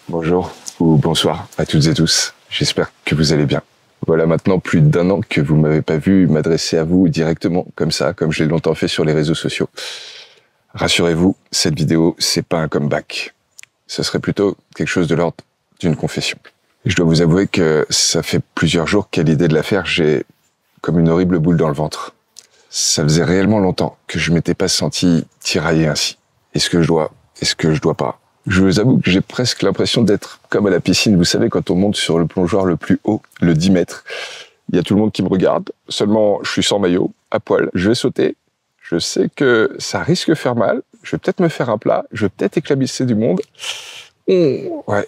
Bonjour ou bonsoir à toutes et tous, j'espère que vous allez bien. Voilà maintenant plus d'1 an que vous m'avez pas vu m'adresser à vous directement comme ça, comme je l'ai longtemps fait sur les réseaux sociaux. Rassurez-vous, cette vidéo, c'est pas un comeback. Ce serait plutôt quelque chose de l'ordre d'une confession. Et je dois vous avouer que ça fait plusieurs jours qu'à l'idée de la faire, j'ai comme une horrible boule dans le ventre. Ça faisait réellement longtemps que je m'étais pas senti tiraillé ainsi. Est-ce que je dois? Est-ce que je dois pas? Je vous avoue que j'ai presque l'impression d'être comme à la piscine. Vous savez, quand on monte sur le plongeoir le plus haut, le 10 mètres, il y a tout le monde qui me regarde. Seulement, je suis sans maillot, à poil. Je vais sauter. Je sais que ça risque de faire mal. Je vais peut-être me faire un plat. Je vais peut-être éclabousser du monde. Ouais.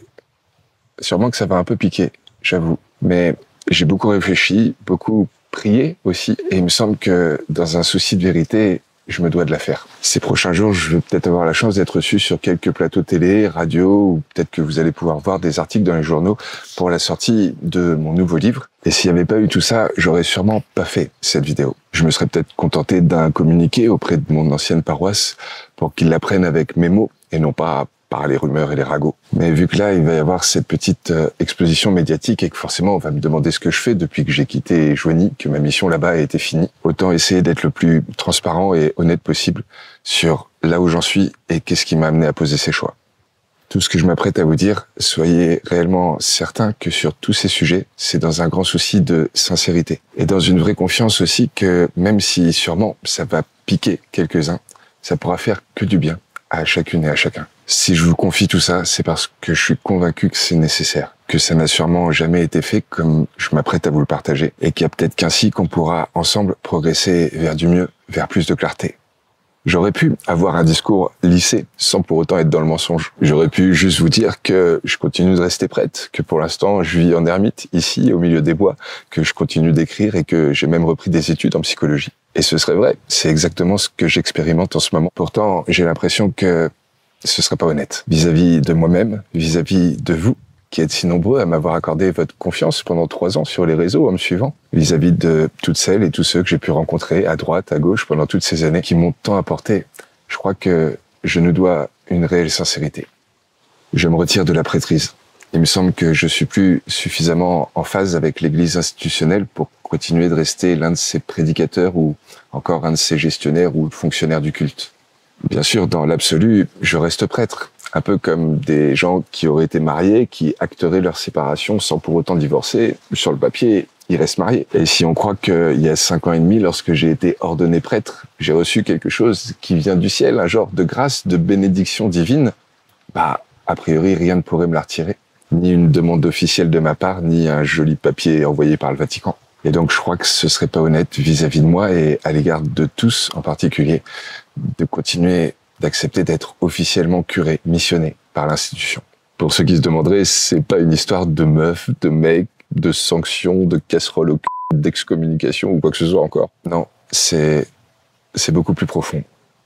Sûrement que ça va un peu piquer, j'avoue. Mais j'ai beaucoup réfléchi, beaucoup prié aussi. Et il me semble que dans un souci de vérité, je me dois de la faire. Ces prochains jours, je vais peut-être avoir la chance d'être reçu sur quelques plateaux télé, radio, ou peut-être que vous allez pouvoir voir des articles dans les journaux pour la sortie de mon nouveau livre. Et s'il n'y avait pas eu tout ça, j'aurais sûrement pas fait cette vidéo. Je me serais peut-être contenté d'un communiqué auprès de mon ancienne paroisse pour qu'ils l'apprennent avec mes mots et non pas par les rumeurs et les ragots. Mais vu que là, il va y avoir cette petite exposition médiatique et que forcément, on va me demander ce que je fais depuis que j'ai quitté Joigny, que ma mission là-bas a été finie, autant essayer d'être le plus transparent et honnête possible sur là où j'en suis et qu'est-ce qui m'a amené à poser ces choix. Tout ce que je m'apprête à vous dire, soyez réellement certains que sur tous ces sujets, c'est dans un grand souci de sincérité. Et dans une vraie confiance aussi que même si sûrement ça va piquer quelques-uns, ça pourra faire que du bien à chacune et à chacun. Si je vous confie tout ça, c'est parce que je suis convaincu que c'est nécessaire, que ça n'a sûrement jamais été fait comme je m'apprête à vous le partager, et qu'il y a peut-être qu'ainsi qu'on pourra ensemble progresser vers du mieux, vers plus de clarté. J'aurais pu avoir un discours lissé, sans pour autant être dans le mensonge. J'aurais pu juste vous dire que je continue de rester prête, que pour l'instant je vis en ermite, ici, au milieu des bois, que je continue d'écrire et que j'ai même repris des études en psychologie. Et ce serait vrai, c'est exactement ce que j'expérimente en ce moment. Pourtant, j'ai l'impression que ce serait pas honnête vis-à-vis de moi-même, vis-à-vis de vous, qui êtes si nombreux à m'avoir accordé votre confiance pendant 3 ans sur les réseaux en me suivant, vis-à-vis de toutes celles et tous ceux que j'ai pu rencontrer à droite, à gauche pendant toutes ces années qui m'ont tant apporté. Je crois que je nous dois une réelle sincérité. Je me retire de la prêtrise. Il me semble que je suis plus suffisamment en phase avec l'église institutionnelle pour continuer de rester l'un de ses prédicateurs ou encore un de ses gestionnaires ou fonctionnaires du culte. Bien sûr, dans l'absolu, je reste prêtre. Un peu comme des gens qui auraient été mariés, qui acteraient leur séparation sans pour autant divorcer. Sur le papier, ils restent mariés. Et si on croit qu'il y a 5 ans et demi, lorsque j'ai été ordonné prêtre, j'ai reçu quelque chose qui vient du ciel, un genre de grâce, de bénédiction divine, a priori, rien ne pourrait me la retirer. Ni une demande officielle de ma part, ni un joli papier envoyé par le Vatican. Et donc, je crois que ce serait pas honnête vis-à-vis de moi et à l'égard de tous en particulier, de continuer d'accepter d'être officiellement curé, missionné par l'institution. Pour ceux qui se demanderaient, c'est pas une histoire de meuf, de mec, de sanctions, de casserole au cul, d'excommunication ou quoi que ce soit encore. Non, c'est beaucoup plus profond.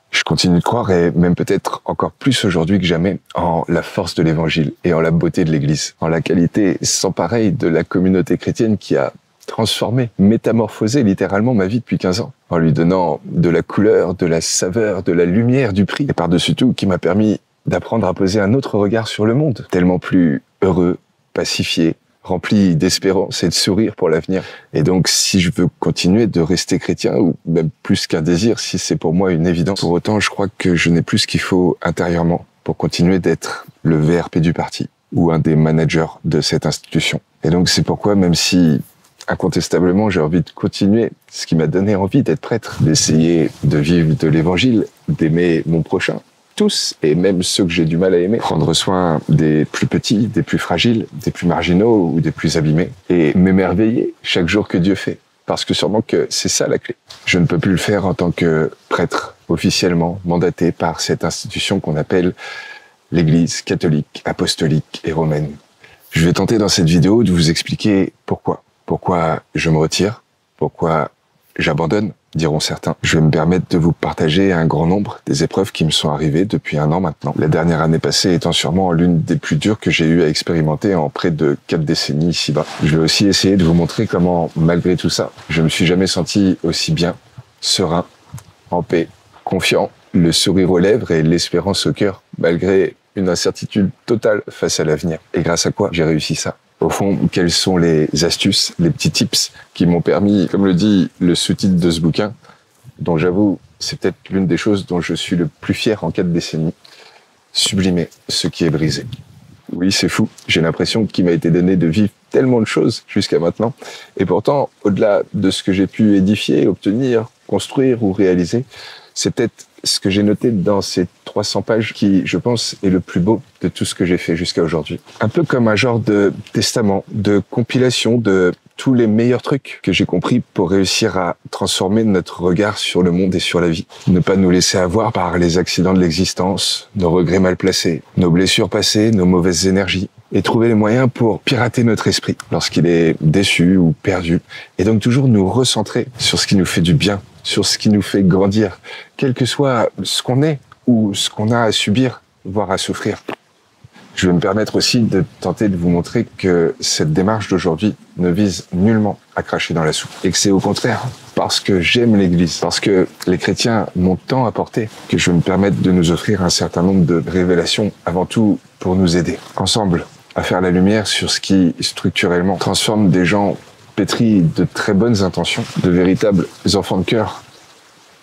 Je continue de croire, et même peut-être encore plus aujourd'hui que jamais, en la force de l'évangile et en la beauté de l'église, en la qualité sans pareil de la communauté chrétienne qui a transformé, métamorphosé littéralement ma vie depuis 15 ans, en lui donnant de la couleur, de la saveur, de la lumière, du prix, et par-dessus tout, qui m'a permis d'apprendre à poser un autre regard sur le monde, tellement plus heureux, pacifié, rempli d'espérance et de sourire pour l'avenir. Et donc, si je veux continuer de rester chrétien, ou même plus qu'un désir, si c'est pour moi une évidence, pour autant, je crois que je n'ai plus ce qu'il faut intérieurement pour continuer d'être le VRP du parti, ou un des managers de cette institution. Et donc, c'est pourquoi, même si incontestablement, j'ai envie de continuer ce qui m'a donné envie d'être prêtre, d'essayer de vivre de l'évangile, d'aimer mon prochain, tous, et même ceux que j'ai du mal à aimer, prendre soin des plus petits, des plus fragiles, des plus marginaux ou des plus abîmés, et m'émerveiller chaque jour que Dieu fait, parce que sûrement que c'est ça la clé. Je ne peux plus le faire en tant que prêtre, officiellement mandaté par cette institution qu'on appelle l'Église catholique, apostolique et romaine. Je vais tenter dans cette vidéo de vous expliquer pourquoi. Pourquoi je me retire, pourquoi j'abandonne, diront certains. Je vais me permettre de vous partager un grand nombre des épreuves qui me sont arrivées depuis 1 an maintenant. La dernière année passée étant sûrement l'une des plus dures que j'ai eu à expérimenter en près de 4 décennies ici-bas. Je vais aussi essayer de vous montrer comment, malgré tout ça, je me suis jamais senti aussi bien, serein, en paix, confiant, le sourire aux lèvres et l'espérance au cœur, malgré une incertitude totale face à l'avenir. Et grâce à quoi j'ai réussi ça? Au fond, quelles sont les astuces, les petits tips qui m'ont permis, comme le dit le sous-titre de ce bouquin, dont j'avoue, c'est peut-être l'une des choses dont je suis le plus fier en 4 décennies, sublimer ce qui est brisé. Oui, c'est fou. J'ai l'impression qu'il m'a été donné de vivre tellement de choses jusqu'à maintenant. Et pourtant, au-delà de ce que j'ai pu édifier, obtenir, construire ou réaliser, c'est peut-être ce que j'ai noté dans ces 300 pages qui, je pense, est le plus beau de tout ce que j'ai fait jusqu'à aujourd'hui. Un peu comme un genre de testament, de compilation de tous les meilleurs trucs que j'ai compris pour réussir à transformer notre regard sur le monde et sur la vie. Ne pas nous laisser avoir par les accidents de l'existence, nos regrets mal placés, nos blessures passées, nos mauvaises énergies, et trouver les moyens pour pirater notre esprit lorsqu'il est déçu ou perdu, et donc toujours nous recentrer sur ce qui nous fait du bien, sur ce qui nous fait grandir, quel que soit ce qu'on est ou ce qu'on a à subir, voire à souffrir. Je vais me permettre aussi de tenter de vous montrer que cette démarche d'aujourd'hui ne vise nullement à cracher dans la soupe. Et que c'est au contraire parce que j'aime l'Église, parce que les chrétiens m'ont tant apporté, que je vais me permettre de nous offrir un certain nombre de révélations, avant tout pour nous aider, ensemble, à faire la lumière sur ce qui, structurellement, transforme des gens pétris de très bonnes intentions, de véritables enfants de cœur,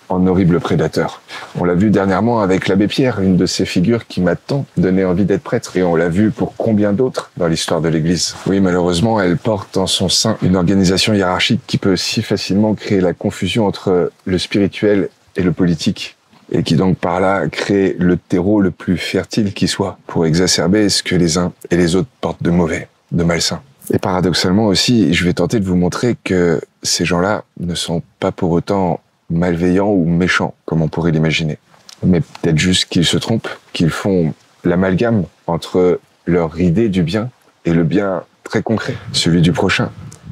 en horribles prédateurs. On l'a vu dernièrement avec l'abbé Pierre, une de ces figures qui m'a tant donné envie d'être prêtre. Et on l'a vu pour combien d'autres dans l'histoire de l'Église. Oui, malheureusement, elle porte en son sein une organisation hiérarchique qui peut si facilement créer la confusion entre le spirituel et le politique. Et qui donc par là crée le terreau le plus fertile qui soit pour exacerber ce que les uns et les autres portent de mauvais, de malsain. Et paradoxalement aussi, je vais tenter de vous montrer que ces gens-là ne sont pas pour autant malveillants ou méchants, comme on pourrait l'imaginer. Mais peut-être juste qu'ils se trompent, qu'ils font l'amalgame entre leur idée du bien et le bien très concret, celui du prochain,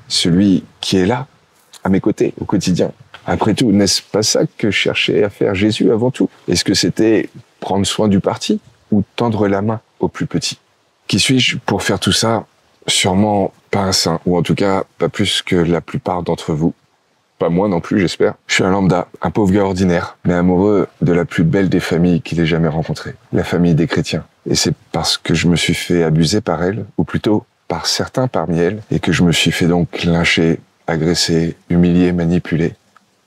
celui qui est là, à mes côtés, au quotidien. Après tout, n'est-ce pas ça que cherchait à faire Jésus avant tout? Est-ce que c'était prendre soin du parti ou tendre la main aux plus petits? Qui suis-je pour faire tout ça? Sûrement pas un saint, ou en tout cas pas plus que la plupart d'entre vous. Pas moi non plus, j'espère. Je suis un lambda, un pauvre gars ordinaire, mais amoureux de la plus belle des familles qu'il ait jamais rencontrées, la famille des chrétiens. Et c'est parce que je me suis fait abuser par elle, ou plutôt par certains parmi elles, et que je me suis fait donc lyncher, agresser, humilier, manipuler,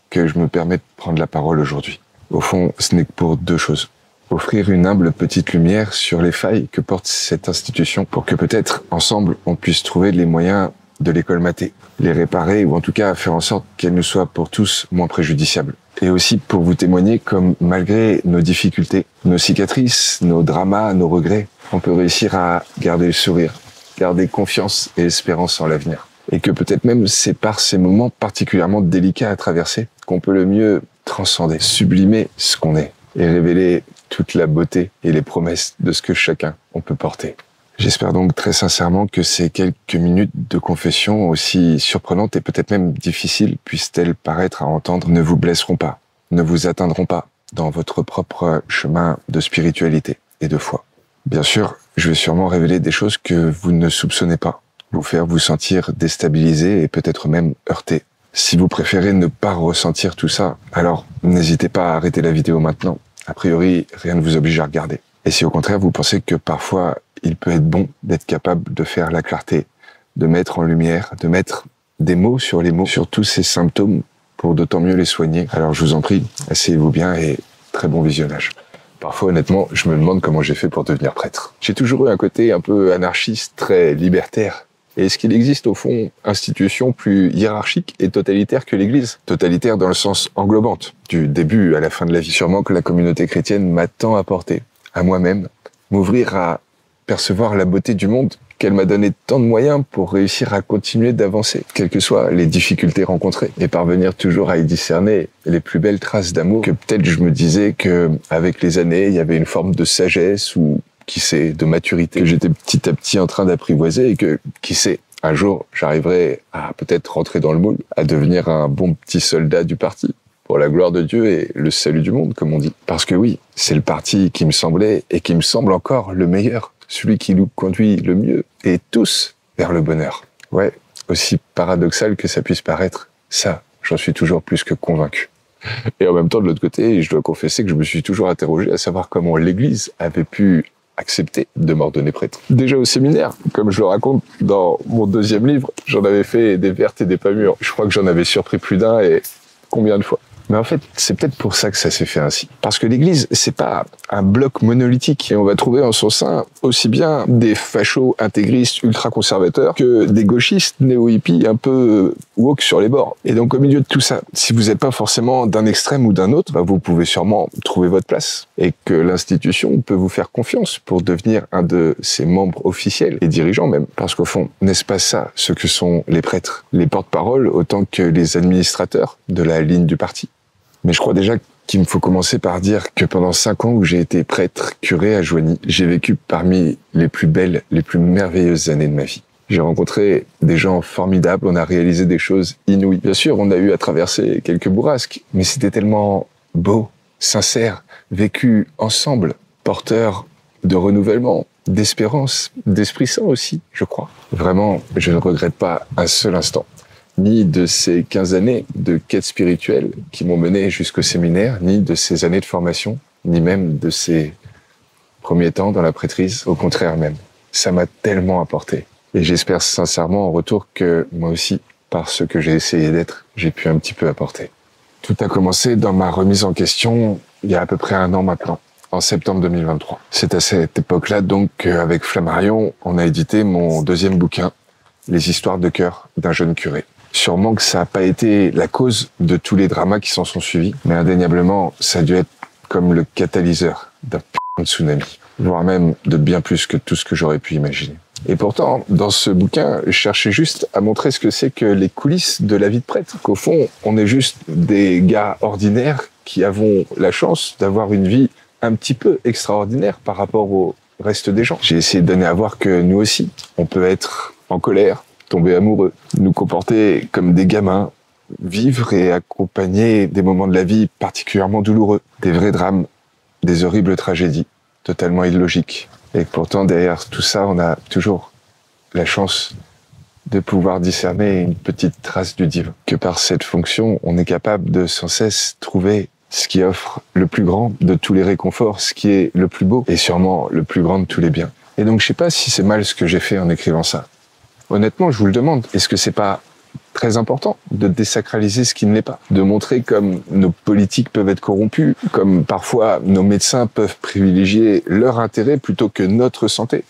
que je me permets de prendre la parole aujourd'hui. Au fond, ce n'est que pour 2 choses. Offrir une humble petite lumière sur les failles que porte cette institution pour que peut-être, ensemble, on puisse trouver les moyens de les colmater, les réparer ou en tout cas faire en sorte qu'elles nous soient pour tous moins préjudiciables. Et aussi pour vous témoigner comme malgré nos difficultés, nos cicatrices, nos dramas, nos regrets, on peut réussir à garder le sourire, garder confiance et espérance en l'avenir. Et que peut-être même c'est par ces moments particulièrement délicats à traverser qu'on peut le mieux transcender, sublimer ce qu'on est et révéler toute la beauté et les promesses de ce que chacun on peut porter. J'espère donc très sincèrement que ces quelques minutes de confession, aussi surprenantes et peut-être même difficiles puissent-elles paraître à entendre, ne vous blesseront pas, ne vous atteindront pas dans votre propre chemin de spiritualité et de foi. Bien sûr, je vais sûrement révéler des choses que vous ne soupçonnez pas, vous faire vous sentir déstabilisé et peut-être même heurté. Si vous préférez ne pas ressentir tout ça, alors n'hésitez pas à arrêter la vidéo maintenant. A priori, rien ne vous oblige à regarder. Et si au contraire vous pensez que parfois il peut être bon d'être capable de faire la clarté, de mettre en lumière, de mettre des mots sur les mots, sur tous ces symptômes pour d'autant mieux les soigner, alors je vous en prie, asseyez-vous bien et très bon visionnage. Parfois, honnêtement, je me demande comment j'ai fait pour devenir prêtre. J'ai toujours eu un côté un peu anarchiste, très libertaire. Et est-ce qu'il existe au fond institution plus hiérarchique et totalitaire que l'Église? Totalitaire dans le sens englobante, du début à la fin de la vie. Sûrement que la communauté chrétienne m'a tant apporté, à moi-même, m'ouvrir à percevoir la beauté du monde, qu'elle m'a donné tant de moyens pour réussir à continuer d'avancer, quelles que soient les difficultés rencontrées, et parvenir toujours à y discerner les plus belles traces d'amour, que peut-être je me disais que avec les années, il y avait une forme de sagesse ou, qui sait, de maturité, que j'étais petit à petit en train d'apprivoiser et que, qui sait, un jour, j'arriverai à peut-être rentrer dans le moule, à devenir un bon petit soldat du parti, pour la gloire de Dieu et le salut du monde, comme on dit. Parce que oui, c'est le parti qui me semblait et qui me semble encore le meilleur, celui qui nous conduit le mieux, et tous vers le bonheur. Ouais, aussi paradoxal que ça puisse paraître, ça, j'en suis toujours plus que convaincu. Et en même temps, de l'autre côté, je dois confesser que je me suis toujours interrogé à savoir comment l'Église avait pu accepté de m'ordonner prêtre. Déjà au séminaire, comme je le raconte dans mon 2e livre, j'en avais fait des vertes et des pas mûres. Je crois que j'en avais surpris plus d'un et combien de fois. Mais en fait, c'est peut-être pour ça que ça s'est fait ainsi. Parce que l'Église, c'est pas un bloc monolithique. Et on va trouver en son sein aussi bien des fachos intégristes ultra-conservateurs que des gauchistes néo-hippies un peu woke sur les bords. Et donc, au milieu de tout ça, si vous n'êtes pas forcément d'un extrême ou d'un autre, vous pouvez sûrement trouver votre place. Et que l'institution peut vous faire confiance pour devenir un de ses membres officiels et dirigeants même. Parce qu'au fond, n'est-ce pas ça ce que sont les prêtres, les porte-paroles autant que les administrateurs de la ligne du parti? Mais je crois déjà qu'il me faut commencer par dire que pendant 5 ans où j'ai été prêtre, curé à Joigny, j'ai vécu parmi les plus belles, les plus merveilleuses années de ma vie. J'ai rencontré des gens formidables, on a réalisé des choses inouïes. Bien sûr, on a eu à traverser quelques bourrasques, mais c'était tellement beau, sincère, vécu ensemble, porteur de renouvellement, d'espérance, d'Esprit Saint aussi, je crois. Vraiment, je ne regrette pas un seul instant. Ni de ces 15 années de quête spirituelle qui m'ont mené jusqu'au séminaire, ni de ces années de formation, ni même de ces premiers temps dans la prêtrise. Au contraire même, ça m'a tellement apporté. Et j'espère sincèrement en retour que moi aussi, par ce que j'ai essayé d'être, j'ai pu un petit peu apporter. Tout a commencé dans ma remise en question il y a à peu près 1 an maintenant, en septembre 2023. C'est à cette époque-là donc qu'avec Flammarion, on a édité mon 2e bouquin, Les histoires de cœur d'un jeune curé. Sûrement que ça n'a pas été la cause de tous les dramas qui s'en sont suivis, mais indéniablement, ça a dû être comme le catalyseur d'un putain de tsunami, voire même de bien plus que tout ce que j'aurais pu imaginer. Et pourtant, dans ce bouquin, je cherchais juste à montrer ce que c'est que les coulisses de la vie de prêtre. Qu'au fond, on est juste des gars ordinaires qui avons la chance d'avoir une vie un petit peu extraordinaire par rapport au reste des gens. J'ai essayé de donner à voir que nous aussi, on peut être en colère, tomber amoureux, nous comporter comme des gamins, vivre et accompagner des moments de la vie particulièrement douloureux, des vrais drames, des horribles tragédies, totalement illogiques. Et pourtant, derrière tout ça, on a toujours la chance de pouvoir discerner une petite trace du divin. Que par cette fonction, on est capable de sans cesse trouver ce qui offre le plus grand de tous les réconforts, ce qui est le plus beau et sûrement le plus grand de tous les biens. Et donc, je sais pas si c'est mal ce que j'ai fait en écrivant ça. Honnêtement, je vous le demande, est-ce que c'est pas très important de désacraliser ce qui ne l'est pas? De montrer comme nos politiques peuvent être corrompus, comme parfois nos médecins peuvent privilégier leur intérêt plutôt que notre santé?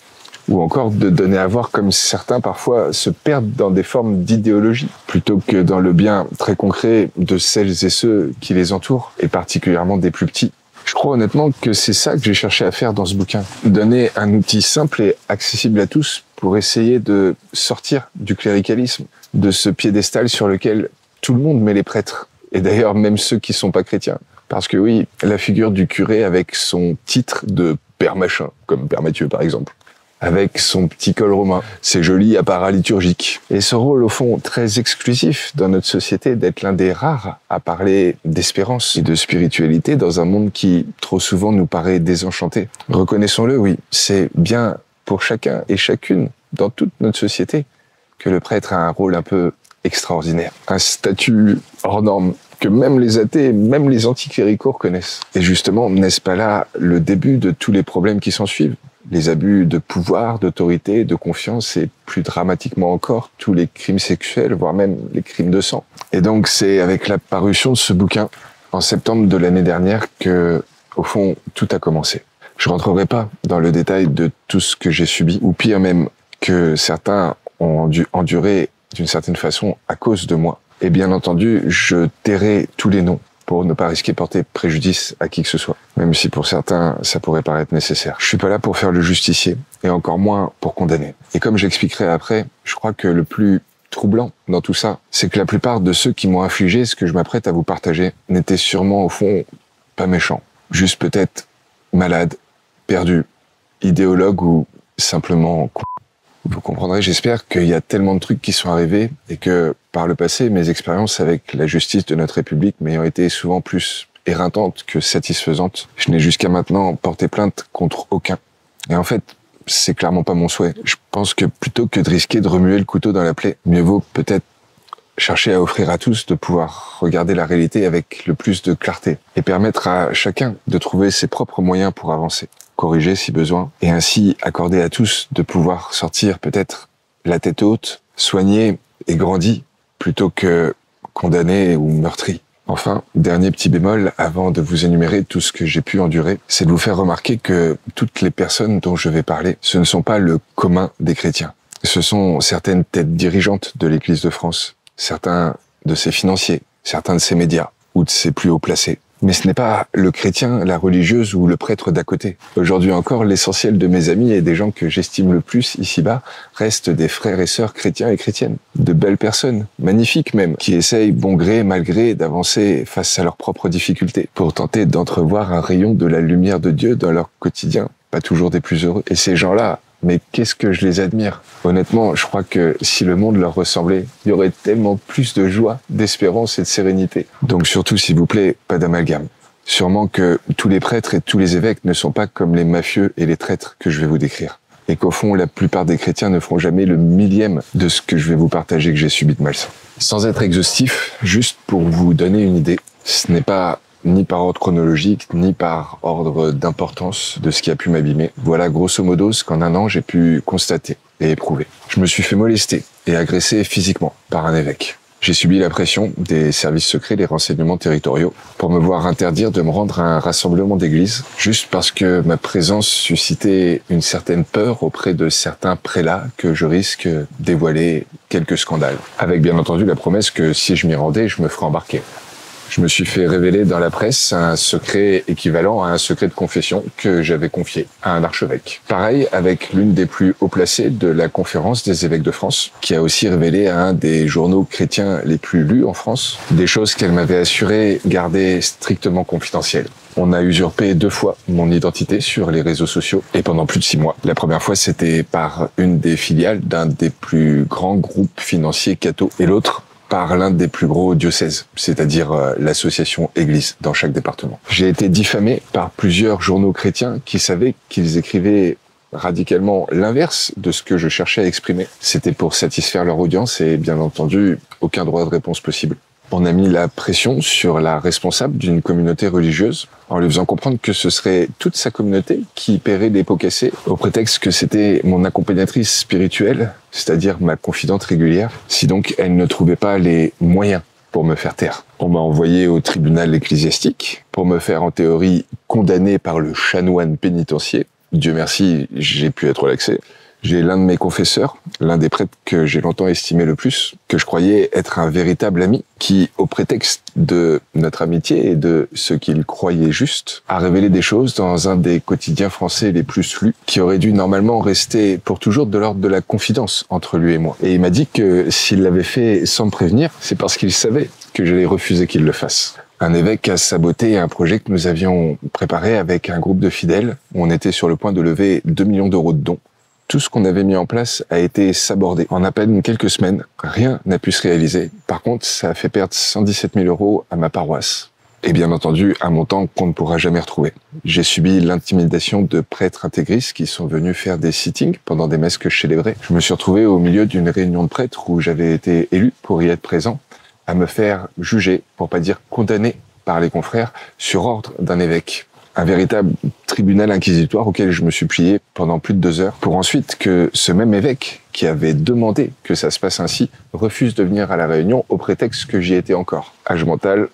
Ou encore de donner à voir comme certains parfois se perdent dans des formes d'idéologie, plutôt que dans le bien très concret de celles et ceux qui les entourent, et particulièrement des plus petits. Je crois honnêtement que c'est ça que j'ai cherché à faire dans ce bouquin. Donner un outil simple et accessible à tous pour essayer de sortir du cléricalisme, de ce piédestal sur lequel tout le monde met les prêtres. Et d'ailleurs, même ceux qui sont pas chrétiens. Parce que oui, la figure du curé avec son titre de père machin, comme père Mathieu par exemple, avec son petit col romain, c'est joli à paraliturgique. Et ce rôle, au fond, très exclusif dans notre société d'être l'un des rares à parler d'espérance et de spiritualité dans un monde qui, trop souvent, nous paraît désenchanté. Reconnaissons-le, oui, c'est bien pour chacun et chacune dans toute notre société que le prêtre a un rôle un peu extraordinaire. Un statut hors norme que même les athées, même les anticléricaux reconnaissent. Et justement, n'est-ce pas là le début de tous les problèmes qui s'en suivent? Les abus de pouvoir, d'autorité, de confiance et plus dramatiquement encore, tous les crimes sexuels, voire même les crimes de sang. Et donc, c'est avec la parution de ce bouquin, en septembre de l'année dernière, que, au fond, tout a commencé. Je rentrerai pas dans le détail de tout ce que j'ai subi, ou pire même, que certains ont dû endurer d'une certaine façon à cause de moi. Et bien entendu, je tairai tous les noms pour ne pas risquer de porter préjudice à qui que ce soit. Même si pour certains, ça pourrait paraître nécessaire. Je suis pas là pour faire le justicier, et encore moins pour condamner. Et comme j'expliquerai après, je crois que le plus troublant dans tout ça, c'est que la plupart de ceux qui m'ont infligé ce que je m'apprête à vous partager n'étaient sûrement au fond pas méchants. Juste peut-être malades, perdus, idéologues ou simplement con. Vous comprendrez, j'espère qu'il y a tellement de trucs qui sont arrivés et que, par le passé, mes expériences avec la justice de notre République m'ayant été souvent plus éreintantes que satisfaisantes, je n'ai jusqu'à maintenant porté plainte contre aucun. Et en fait, c'est clairement pas mon souhait. Je pense que plutôt que de risquer de remuer le couteau dans la plaie, mieux vaut peut-être chercher à offrir à tous de pouvoir regarder la réalité avec le plus de clarté et permettre à chacun de trouver ses propres moyens pour avancer. corriger si besoin, et ainsi accorder à tous de pouvoir sortir peut-être la tête haute, soignés et grandis, plutôt que condamnés ou meurtris. Enfin, dernier petit bémol avant de vous énumérer tout ce que j'ai pu endurer, c'est de vous faire remarquer que toutes les personnes dont je vais parler, ce ne sont pas le commun des chrétiens. Ce sont certaines têtes dirigeantes de l'Église de France, certains de ses financiers, certains de ses médias ou de ses plus hauts placés. Mais ce n'est pas le chrétien, la religieuse ou le prêtre d'à côté. Aujourd'hui encore, l'essentiel de mes amis et des gens que j'estime le plus ici-bas restent des frères et sœurs chrétiens et chrétiennes. De belles personnes, magnifiques même, qui essayent bon gré, mal gré d'avancer face à leurs propres difficultés pour tenter d'entrevoir un rayon de la lumière de Dieu dans leur quotidien, pas toujours des plus heureux. Et ces gens-là, mais qu'est-ce que je les admire. Honnêtement, je crois que si le monde leur ressemblait, il y aurait tellement plus de joie, d'espérance et de sérénité. Donc surtout, s'il vous plaît, pas d'amalgame. Sûrement que tous les prêtres et tous les évêques ne sont pas comme les mafieux et les traîtres que je vais vous décrire. Et qu'au fond, la plupart des chrétiens ne feront jamais le millième de ce que je vais vous partager que j'ai subi de malsain. Sans être exhaustif, juste pour vous donner une idée, ce n'est pas ni par ordre chronologique, ni par ordre d'importance de ce qui a pu m'abîmer. Voilà grosso modo ce qu'en un an j'ai pu constater et éprouver. Je me suis fait molester et agresser physiquement par un évêque. J'ai subi la pression des services secrets, des renseignements territoriaux, pour me voir interdire de me rendre à un rassemblement d'église, juste parce que ma présence suscitait une certaine peur auprès de certains prélats que je risque de dévoiler quelques scandales. Avec bien entendu la promesse que si je m'y rendais, je me ferais embarquer. Je me suis fait révéler dans la presse un secret équivalent à un secret de confession que j'avais confié à un archevêque. Pareil avec l'une des plus haut placées de la conférence des évêques de France, qui a aussi révélé à un des journaux chrétiens les plus lus en France des choses qu'elle m'avait assuré garder strictement confidentielles. On a usurpé 2 fois mon identité sur les réseaux sociaux et pendant plus de 6 mois. La première fois, c'était par une des filiales d'un des plus grands groupes financiers cathos et l'autre par l'un des plus gros diocèses, c'est-à-dire l'association Église dans chaque département. J'ai été diffamé par plusieurs journaux chrétiens qui savaient qu'ils écrivaient radicalement l'inverse de ce que je cherchais à exprimer. C'était pour satisfaire leur audience et bien entendu, aucun droit de réponse possible. On a mis la pression sur la responsable d'une communauté religieuse en lui faisant comprendre que ce serait toute sa communauté qui paierait les pots cassés au prétexte que c'était mon accompagnatrice spirituelle, c'est-à-dire ma confidente régulière, si donc elle ne trouvait pas les moyens pour me faire taire. On m'a envoyé au tribunal ecclésiastique pour me faire en théorie condamner par le chanoine pénitencier. Dieu merci, j'ai pu être relaxé. J'ai l'un de mes confesseurs, l'un des prêtres que j'ai longtemps estimé le plus, que je croyais être un véritable ami, qui, au prétexte de notre amitié et de ce qu'il croyait juste, a révélé des choses dans un des quotidiens français les plus lus, qui aurait dû normalement rester pour toujours de l'ordre de la confidence entre lui et moi. Et il m'a dit que s'il l'avait fait sans me prévenir, c'est parce qu'il savait que j'allais refuser qu'il le fasse. Un évêque a saboté un projet que nous avions préparé avec un groupe de fidèles, où on était sur le point de lever 2 millions d'euros de dons. Tout ce qu'on avait mis en place a été sabordé. En à peine quelques semaines, rien n'a pu se réaliser. Par contre, ça a fait perdre 117 000 € à ma paroisse. Et bien entendu, un montant qu'on ne pourra jamais retrouver. J'ai subi l'intimidation de prêtres intégristes qui sont venus faire des sittings pendant des messes que je célébrais. Je me suis retrouvé au milieu d'une réunion de prêtres où j'avais été élu pour y être présent, à me faire juger, pour pas dire condamner par les confrères, sur ordre d'un évêque. Un véritable tribunal inquisitoire auquel je me suis plié pendant plus de 2 heures pour ensuite que ce même évêque qui avait demandé que ça se passe ainsi refuse de venir à la réunion au prétexte que j'y étais encore. Âge mental,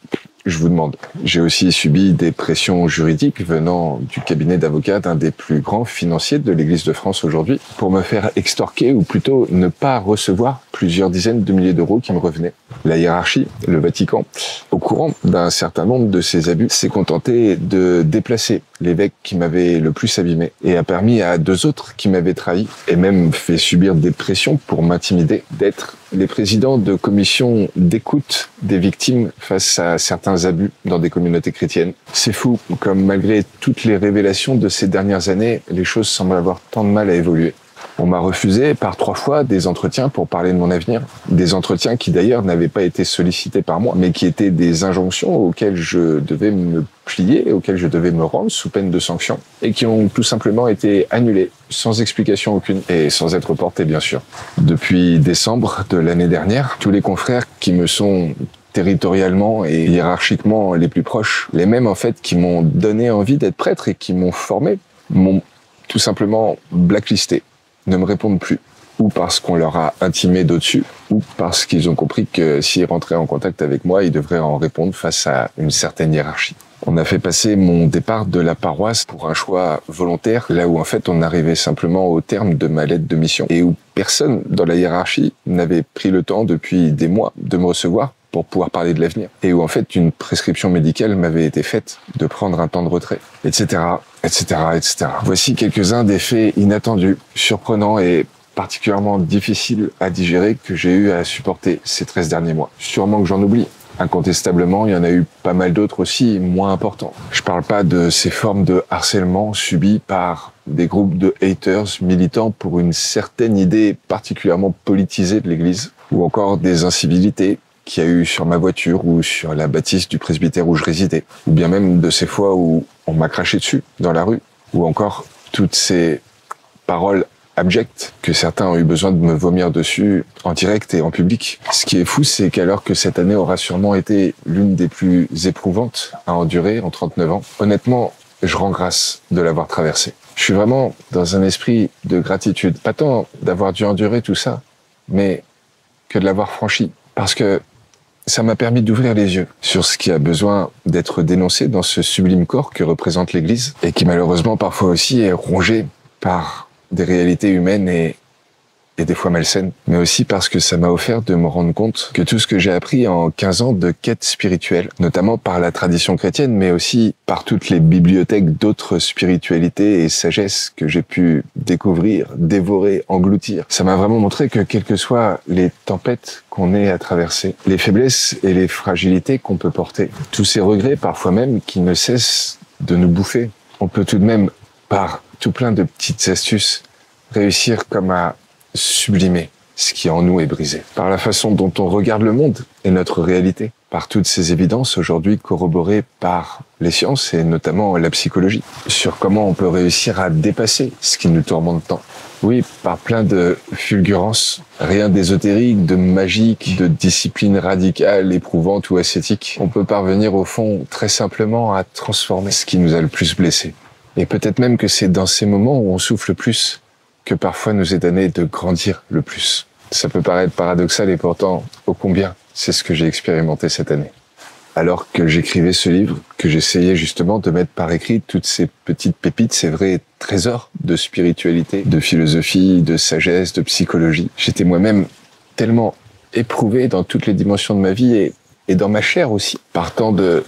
je vous demande. J'ai aussi subi des pressions juridiques venant du cabinet d'avocats d'un des plus grands financiers de l'Église de France aujourd'hui pour me faire extorquer ou plutôt ne pas recevoir plusieurs dizaines de milliers d'euros qui me revenaient. La hiérarchie, le Vatican, au courant d'un certain nombre de ces abus, s'est contenté de déplacer l'évêque qui m'avait le plus abîmé et a permis à 2 autres qui m'avaient trahi et même fait subir des pressions pour m'intimider d'être les présidents de commissions d'écoute des victimes face à certains abus dans des communautés chrétiennes. C'est fou, comme malgré toutes les révélations de ces dernières années, les choses semblent avoir tant de mal à évoluer. On m'a refusé par 3 fois des entretiens pour parler de mon avenir. Des entretiens qui d'ailleurs n'avaient pas été sollicités par moi, mais qui étaient des injonctions auxquelles je devais me plier, auxquelles je devais me rendre sous peine de sanction, et qui ont tout simplement été annulés, sans explication aucune, et sans être reportés bien sûr. Depuis décembre de l'année dernière, tous les confrères qui me sont territorialement et hiérarchiquement les plus proches, les mêmes en fait qui m'ont donné envie d'être prêtre et qui m'ont formé m'ont tout simplement blacklisté, ne me répondent plus, ou parce qu'on leur a intimé d'au-dessus, ou parce qu'ils ont compris que s'ils rentraient en contact avec moi, ils devraient en répondre face à une certaine hiérarchie. On a fait passer mon départ de la paroisse pour un choix volontaire, là où en fait on arrivait simplement au terme de ma lettre de mission et où personne dans la hiérarchie n'avait pris le temps depuis des mois de me recevoir pour pouvoir parler de l'avenir et où en fait une prescription médicale m'avait été faite de prendre un temps de retrait, etc., etc., etc. Voici quelques-uns des faits inattendus, surprenants et particulièrement difficiles à digérer que j'ai eu à supporter ces 13 derniers mois. Sûrement que j'en oublie. Incontestablement, il y en a eu pas mal d'autres aussi, moins importants. Je parle pas de ces formes de harcèlement subies par des groupes de haters militants pour une certaine idée particulièrement politisée de l'Église, ou encore des incivilités qu'il y a eu sur ma voiture ou sur la bâtisse du presbytère où je résidais, ou bien même de ces fois où on m'a craché dessus dans la rue, ou encore toutes ces paroles abjecte que certains ont eu besoin de me vomir dessus en direct et en public. Ce qui est fou, c'est qu'alors que cette année aura sûrement été l'une des plus éprouvantes à endurer en 39 ans, honnêtement, je rends grâce de l'avoir traversée. Je suis vraiment dans un esprit de gratitude, pas tant d'avoir dû endurer tout ça, mais que de l'avoir franchi, parce que ça m'a permis d'ouvrir les yeux sur ce qui a besoin d'être dénoncé dans ce sublime corps que représente l'Église et qui malheureusement parfois aussi est rongé par des réalités humaines et des fois malsaines, mais aussi parce que ça m'a offert de me rendre compte que tout ce que j'ai appris en 15 ans de quête spirituelle, notamment par la tradition chrétienne, mais aussi par toutes les bibliothèques d'autres spiritualités et sagesses que j'ai pu découvrir, dévorer, engloutir, ça m'a vraiment montré que quelles que soient les tempêtes qu'on ait à traverser, les faiblesses et les fragilités qu'on peut porter, tous ces regrets parfois même qui ne cessent de nous bouffer, on peut tout de même, par tout plein de petites astuces, réussir comme à sublimer ce qui en nous est brisé. Par la façon dont on regarde le monde et notre réalité, par toutes ces évidences aujourd'hui corroborées par les sciences et notamment la psychologie, sur comment on peut réussir à dépasser ce qui nous tourmente tant. Oui, par plein de fulgurances, rien d'ésotérique, de magique, de discipline radicale, éprouvante ou ascétique. On peut parvenir au fond très simplement à transformer ce qui nous a le plus blessés. Et peut-être même que c'est dans ces moments où on souffle le plus que parfois nous est donné de grandir le plus. Ça peut paraître paradoxal et pourtant, ô combien, c'est ce que j'ai expérimenté cette année. Alors que j'écrivais ce livre, que j'essayais justement de mettre par écrit toutes ces petites pépites, ces vrais trésors de spiritualité, de philosophie, de sagesse, de psychologie, j'étais moi-même tellement éprouvé dans toutes les dimensions de ma vie et dans ma chair aussi, partant de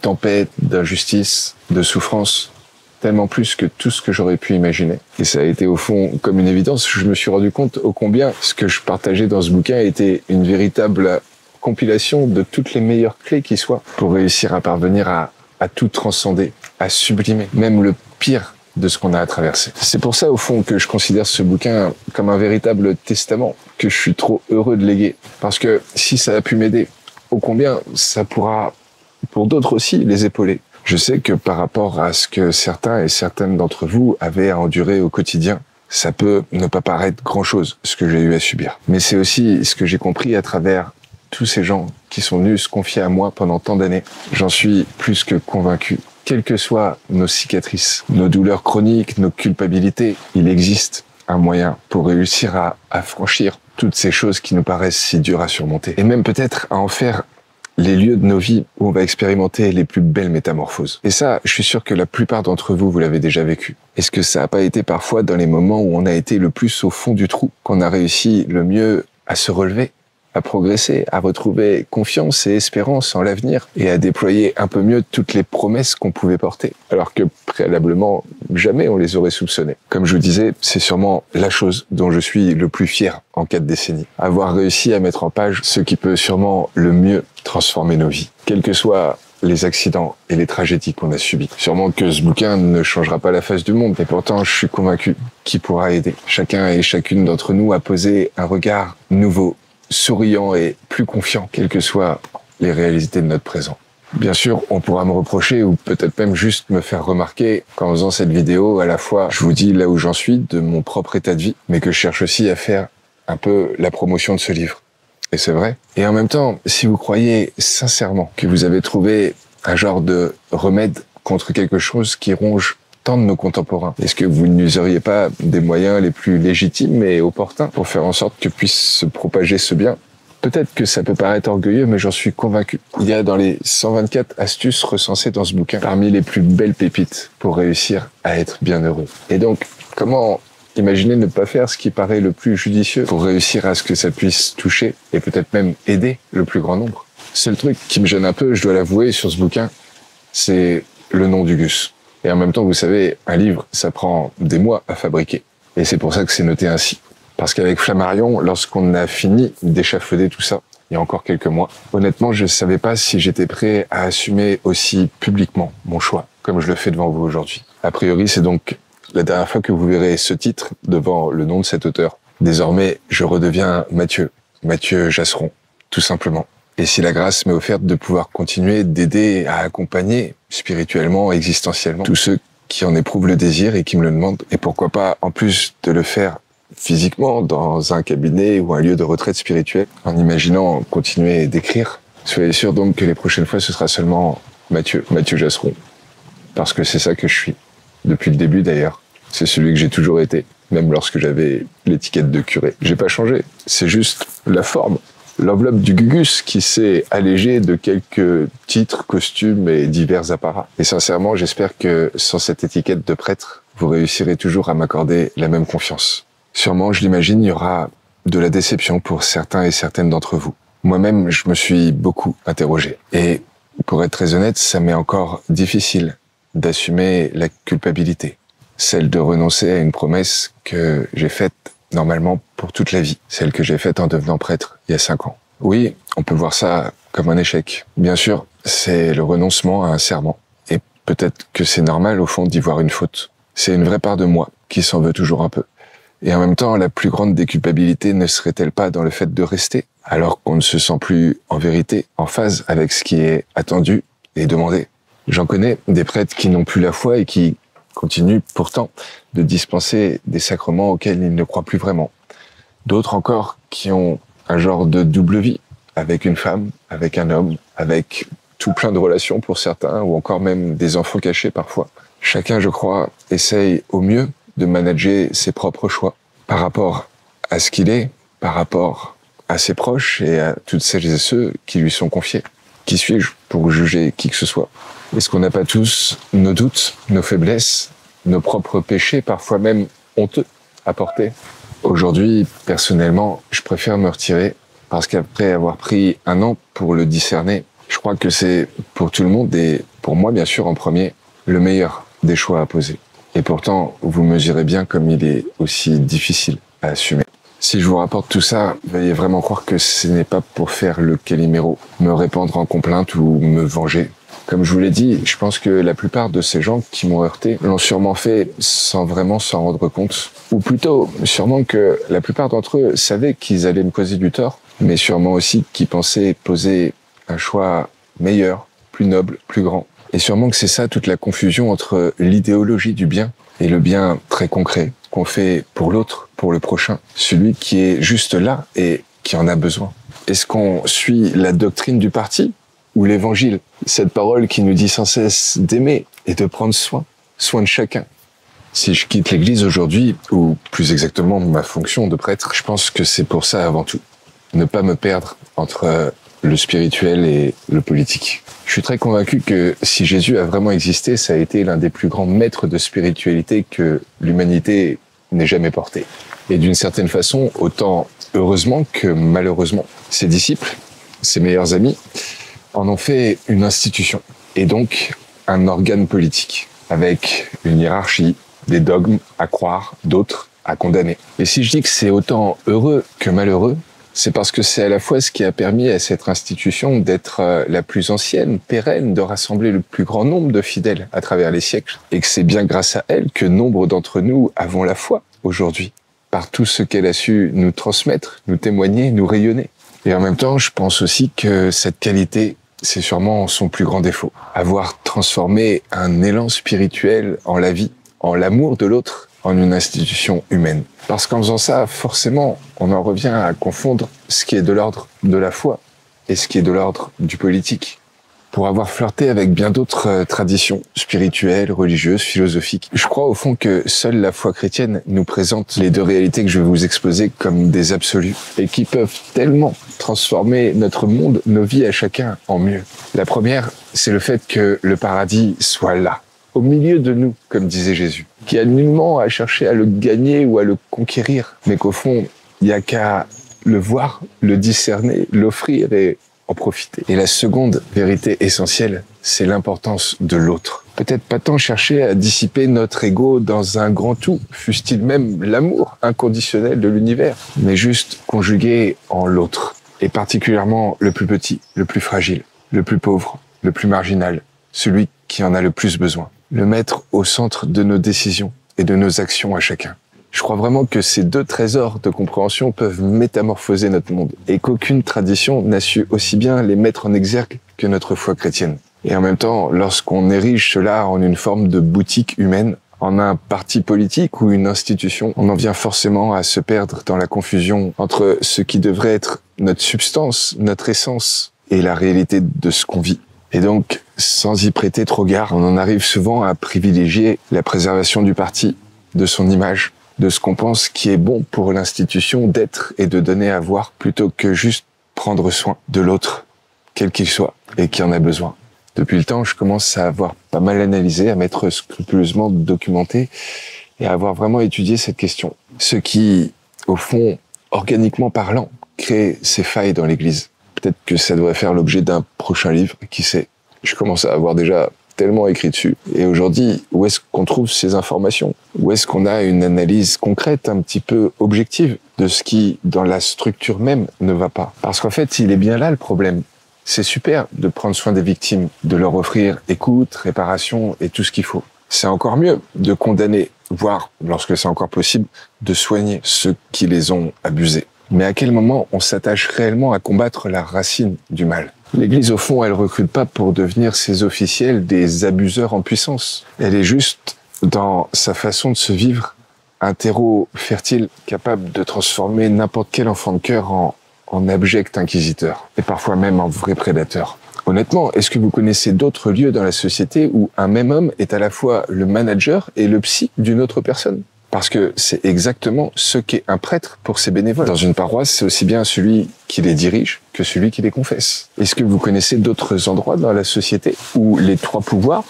tempêtes, d'injustices, de souffrances, tellement plus que tout ce que j'aurais pu imaginer. Et ça a été au fond comme une évidence. Je me suis rendu compte ô combien ce que je partageais dans ce bouquin était une véritable compilation de toutes les meilleures clés qui soient pour réussir à parvenir à tout transcender, à sublimer, même le pire de ce qu'on a à traverser. C'est pour ça au fond que je considère ce bouquin comme un véritable testament que je suis trop heureux de léguer. Parce que si ça a pu m'aider, ô combien ça pourra pour d'autres aussi les épauler. Je sais que par rapport à ce que certains et certaines d'entre vous avaient à endurer au quotidien, ça peut ne pas paraître grand-chose, ce que j'ai eu à subir. Mais c'est aussi ce que j'ai compris à travers tous ces gens qui sont venus se confier à moi pendant tant d'années. J'en suis plus que convaincu. Quelles que soient nos cicatrices, nos douleurs chroniques, nos culpabilités, il existe un moyen pour réussir à franchir toutes ces choses qui nous paraissent si dures à surmonter. Et même peut-être à en faire les lieux de nos vies où on va expérimenter les plus belles métamorphoses. Et ça, je suis sûr que la plupart d'entre vous, vous l'avez déjà vécu. Est-ce que ça n'a pas été parfois dans les moments où on a été le plus au fond du trou, qu'on a réussi le mieux à se relever, à progresser, à retrouver confiance et espérance en l'avenir et à déployer un peu mieux toutes les promesses qu'on pouvait porter, alors que préalablement, jamais on les aurait soupçonnées. Comme je vous disais, c'est sûrement la chose dont je suis le plus fier en 4 décennies. Avoir réussi à mettre en page ce qui peut sûrement le mieux transformer nos vies, quels que soient les accidents et les tragédies qu'on a subis. Sûrement que ce bouquin ne changera pas la face du monde, et pourtant je suis convaincu qu'il pourra aider chacun et chacune d'entre nous à poser un regard nouveau, souriant et plus confiant, quelles que soient les réalités de notre présent. Bien sûr, on pourra me reprocher ou peut-être même juste me faire remarquer qu'en faisant cette vidéo, à la fois, je vous dis là où j'en suis de mon propre état de vie, mais que je cherche aussi à faire un peu la promotion de ce livre. Et c'est vrai. Et en même temps, si vous croyez sincèrement que vous avez trouvé un genre de remède contre quelque chose qui ronge tant de nos contemporains? Est-ce que vous n'useriez pas des moyens les plus légitimes et opportuns pour faire en sorte que puisse se propager ce bien? Peut-être que ça peut paraître orgueilleux, mais j'en suis convaincu. Il y a dans les 124 astuces recensées dans ce bouquin, parmi les plus belles pépites pour réussir à être bien heureux. Et donc, comment imaginer ne pas faire ce qui paraît le plus judicieux pour réussir à ce que ça puisse toucher et peut-être même aider le plus grand nombre? C'est le truc qui me gêne un peu, je dois l'avouer, sur ce bouquin, c'est le nom du Gus. Et en même temps, vous savez, un livre, ça prend des mois à fabriquer. Et c'est pour ça que c'est noté ainsi. Parce qu'avec Flammarion, lorsqu'on a fini d'échafauder tout ça, il y a encore quelques mois, honnêtement, je ne savais pas si j'étais prêt à assumer aussi publiquement mon choix, comme je le fais devant vous aujourd'hui. A priori, c'est donc la dernière fois que vous verrez ce titre devant le nom de cet auteur. Désormais, je redeviens Mathieu Jasseron, tout simplement. Et si la grâce m'est offerte de pouvoir continuer d'aider à accompagner spirituellement, existentiellement, tous ceux qui en éprouvent le désir et qui me le demandent, et pourquoi pas, en plus de le faire physiquement dans un cabinet ou un lieu de retraite spirituelle, en imaginant continuer d'écrire, soyez sûr donc que les prochaines fois ce sera seulement Mathieu Jasseron. Parce que c'est ça que je suis. Depuis le début d'ailleurs. C'est celui que j'ai toujours été, même lorsque j'avais l'étiquette de curé. J'ai pas changé, c'est juste la forme. L'enveloppe du Gugus qui s'est allégée de quelques titres, costumes et divers apparats. Et sincèrement, j'espère que sans cette étiquette de prêtre, vous réussirez toujours à m'accorder la même confiance. Sûrement, je l'imagine, il y aura de la déception pour certains et certaines d'entre vous. Moi-même, je me suis beaucoup interrogé. Et pour être très honnête, ça m'est encore difficile d'assumer la culpabilité. Celle de renoncer à une promesse que j'ai faite normalement pour toute la vie. Celle que j'ai faite en devenant prêtre il y a 5 ans. Oui, on peut voir ça comme un échec. Bien sûr, c'est le renoncement à un serment. Et peut-être que c'est normal au fond d'y voir une faute. C'est une vraie part de moi qui s'en veut toujours un peu. Et en même temps, la plus grande déculpabilité ne serait-elle pas dans le fait de rester, alors qu'on ne se sent plus en vérité en phase avec ce qui est attendu et demandé? J'en connais des prêtres qui n'ont plus la foi et qui continuent pourtant de dispenser des sacrements auxquels ils ne croient plus vraiment. D'autres encore qui ont un genre de double vie, avec une femme, avec un homme, avec tout plein de relations pour certains, ou encore même des enfants cachés parfois. Chacun, je crois, essaye au mieux de manager ses propres choix par rapport à ce qu'il est, par rapport à ses proches et à toutes celles et ceux qui lui sont confiés. Qui suis-je pour juger qui que ce soit? Est-ce qu'on n'a pas tous nos doutes, nos faiblesses, nos propres péchés, parfois même honteux, à porter? Aujourd'hui, personnellement, je préfère me retirer parce qu'après avoir pris 1 an pour le discerner, je crois que c'est pour tout le monde et pour moi, bien sûr, en premier, le meilleur des choix à poser. Et pourtant, vous mesurez bien comme il est aussi difficile à assumer. Si je vous rapporte tout ça, veuillez vraiment croire que ce n'est pas pour faire le Calimero, me répandre en complainte ou me venger. Comme je vous l'ai dit, je pense que la plupart de ces gens qui m'ont heurté l'ont sûrement fait sans vraiment s'en rendre compte. Ou plutôt, sûrement que la plupart d'entre eux savaient qu'ils allaient me causer du tort, mais sûrement aussi qu'ils pensaient poser un choix meilleur, plus noble, plus grand. Et sûrement que c'est ça toute la confusion entre l'idéologie du bien et le bien très concret qu'on fait pour l'autre, pour le prochain, celui qui est juste là et qui en a besoin. Est-ce qu'on suit la doctrine du parti ou l'évangile, cette parole qui nous dit sans cesse d'aimer et de prendre soin de chacun? Si je quitte l'église aujourd'hui, ou plus exactement ma fonction de prêtre, je pense que c'est pour ça avant tout. Ne pas me perdre entre le spirituel et le politique. Je suis très convaincu que si Jésus a vraiment existé, ça a été l'un des plus grands maîtres de spiritualité que l'humanité n'ait jamais porté. Et d'une certaine façon, autant heureusement que malheureusement, ses disciples, ses meilleurs amis, en ont fait une institution, et donc un organe politique, avec une hiérarchie, des dogmes à croire, d'autres à condamner. Et si je dis que c'est autant heureux que malheureux, c'est parce que c'est à la fois ce qui a permis à cette institution d'être la plus ancienne, pérenne, de rassembler le plus grand nombre de fidèles à travers les siècles, et que c'est bien grâce à elle que nombre d'entre nous avons la foi aujourd'hui, par tout ce qu'elle a su nous transmettre, nous témoigner, nous rayonner. Et en même temps, je pense aussi que cette qualité, c'est sûrement son plus grand défaut. Avoir transformé un élan spirituel en la vie, en l'amour de l'autre, en une institution humaine. Parce qu'en faisant ça, forcément, on en revient à confondre ce qui est de l'ordre de la foi et ce qui est de l'ordre du politique. pour avoir flirté avec bien d'autres traditions spirituelles, religieuses, philosophiques. Je crois au fond que seule la foi chrétienne nous présente les deux réalités que je vais vous exposer comme des absolus et qui peuvent tellement transformer notre monde, nos vies à chacun en mieux. La première, c'est le fait que le paradis soit là, au milieu de nous, comme disait Jésus, qui a nullement à chercher à le gagner ou à le conquérir, mais qu'au fond, il n'y a qu'à le voir, le discerner, l'offrir et en profiter. Et la seconde vérité essentielle, c'est l'importance de l'autre. Peut-être pas tant chercher à dissiper notre ego dans un grand tout, fût-il même l'amour inconditionnel de l'univers, mais juste conjuguer en l'autre, et particulièrement le plus petit, le plus fragile, le plus pauvre, le plus marginal, celui qui en a le plus besoin. Le mettre au centre de nos décisions et de nos actions à chacun. Je crois vraiment que ces deux trésors de compréhension peuvent métamorphoser notre monde et qu'aucune tradition n'a su aussi bien les mettre en exergue que notre foi chrétienne. Et en même temps, lorsqu'on érige cela en une forme de boutique humaine, en un parti politique ou une institution, on en vient forcément à se perdre dans la confusion entre ce qui devrait être notre substance, notre essence et la réalité de ce qu'on vit. Et donc, sans y prêter trop garde, on en arrive souvent à privilégier la préservation du parti, de son image, de ce qu'on pense qui est bon pour l'institution d'être et de donner à voir, plutôt que juste prendre soin de l'autre, quel qu'il soit, et qui en a besoin. Depuis le temps, je commence à avoir pas mal analysé, à m'être scrupuleusement documenté et à avoir vraiment étudié cette question. Ce qui, au fond, organiquement parlant, crée ces failles dans l'Église. Peut-être que ça devrait faire l'objet d'un prochain livre, qui sait. Je commence à avoir déjà tellement écrit dessus. Et aujourd'hui, où est-ce qu'on trouve ces informations? Où est-ce qu'on a une analyse concrète, un petit peu objective, de ce qui, dans la structure même, ne va pas? Parce qu'en fait, il est bien là le problème. C'est super de prendre soin des victimes, de leur offrir écoute, réparation et tout ce qu'il faut. C'est encore mieux de condamner, voire, lorsque c'est encore possible, de soigner ceux qui les ont abusés. Mais à quel moment on s'attache réellement à combattre la racine du mal? L'Église, au fond, elle recrute pas pour devenir ses officiels des abuseurs en puissance. Elle est juste, dans sa façon de se vivre, un terreau fertile capable de transformer n'importe quel enfant de cœur en abject inquisiteur, et parfois même en vrai prédateur. Honnêtement, est-ce que vous connaissez d'autres lieux dans la société où un même homme est à la fois le manager et le psy d'une autre personne? Parce que c'est exactement ce qu'est un prêtre pour ses bénévoles. Dans une paroisse, c'est aussi bien celui qui les dirige que celui qui les confesse. Est-ce que vous connaissez d'autres endroits dans la société où les trois pouvoirs,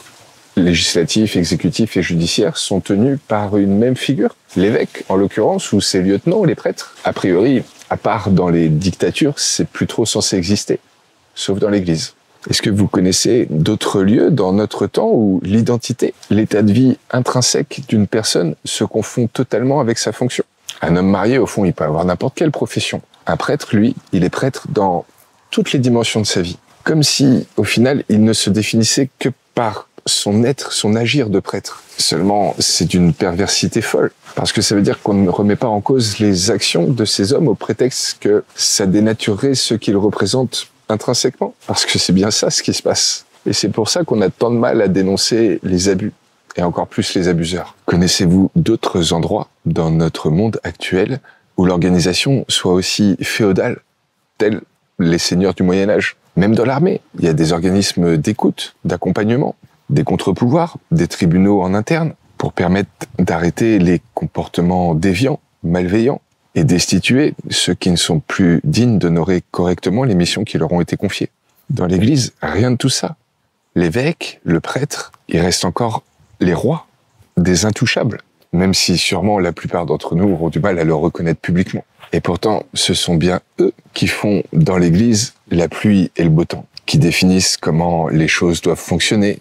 législatif, exécutif et judiciaire, sont tenus par une même figure? L'évêque, en l'occurrence, ou ses lieutenants, les prêtres. A priori, à part dans les dictatures, c'est plus trop censé exister, sauf dans l'Église. Est-ce que vous connaissez d'autres lieux dans notre temps où l'identité, l'état de vie intrinsèque d'une personne se confond totalement avec sa fonction? Un homme marié, au fond, il peut avoir n'importe quelle profession. Un prêtre, lui, il est prêtre dans toutes les dimensions de sa vie. Comme si, au final, il ne se définissait que par son être, son agir de prêtre. Seulement, c'est d'une perversité folle. Parce que ça veut dire qu'on ne remet pas en cause les actions de ces hommes au prétexte que ça dénaturerait ce qu'ils représentent intrinsèquement. Parce que c'est bien ça ce qui se passe. Et c'est pour ça qu'on a tant de mal à dénoncer les abus, et encore plus les abuseurs. Connaissez-vous d'autres endroits dans notre monde actuel où l'organisation soit aussi féodale, tels les seigneurs du Moyen-Âge? Même dans l'armée, il y a des organismes d'écoute, d'accompagnement, des contre-pouvoirs, des tribunaux en interne, pour permettre d'arrêter les comportements déviants, malveillants, et destituer ceux qui ne sont plus dignes d'honorer correctement les missions qui leur ont été confiées. Dans l'Église, rien de tout ça. L'évêque, le prêtre, il reste encore les rois, des intouchables, même si sûrement la plupart d'entre nous auront du mal à le reconnaître publiquement. Et pourtant, ce sont bien eux qui font dans l'Église la pluie et le beau temps, qui définissent comment les choses doivent fonctionner,